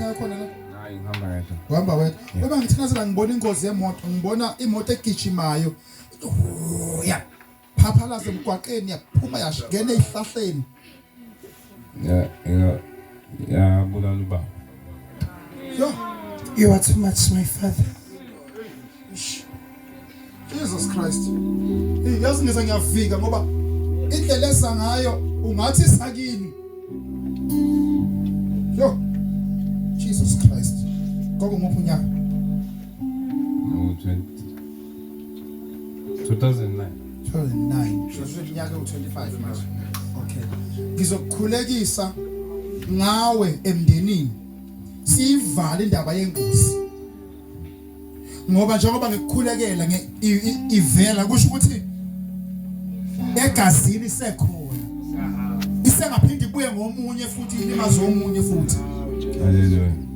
la khona la? Hayi ngihamba ngedwa. Uhamba wedwa. Ngoba ngithina ngibona ingozi yemoto, ngibona imoto egijimayo. Ya. Phaphalaza emgwaqeni yaphuma yashingena ezihlahleni. Ya bulala ubaba. Yo, You are too much, my father. Jesus Christ. Yazi ngize ngiyafika ngoba indlela esa ngayo ungathi sakini. Yo. Jesus Christ. Ngokungopha unyaka. No 2009. 29. Unyaka u25 manje. Okay. Ngizokukhulekisa ngawe emndenini. Sivale indaba yengozi. Ngoba njengoba ngikukhulekela ivela kusho ukuthi egazini sekhona. Isengaphindi ibuye ngomunye futhi ilimazo omunye futhi. Hallelujah.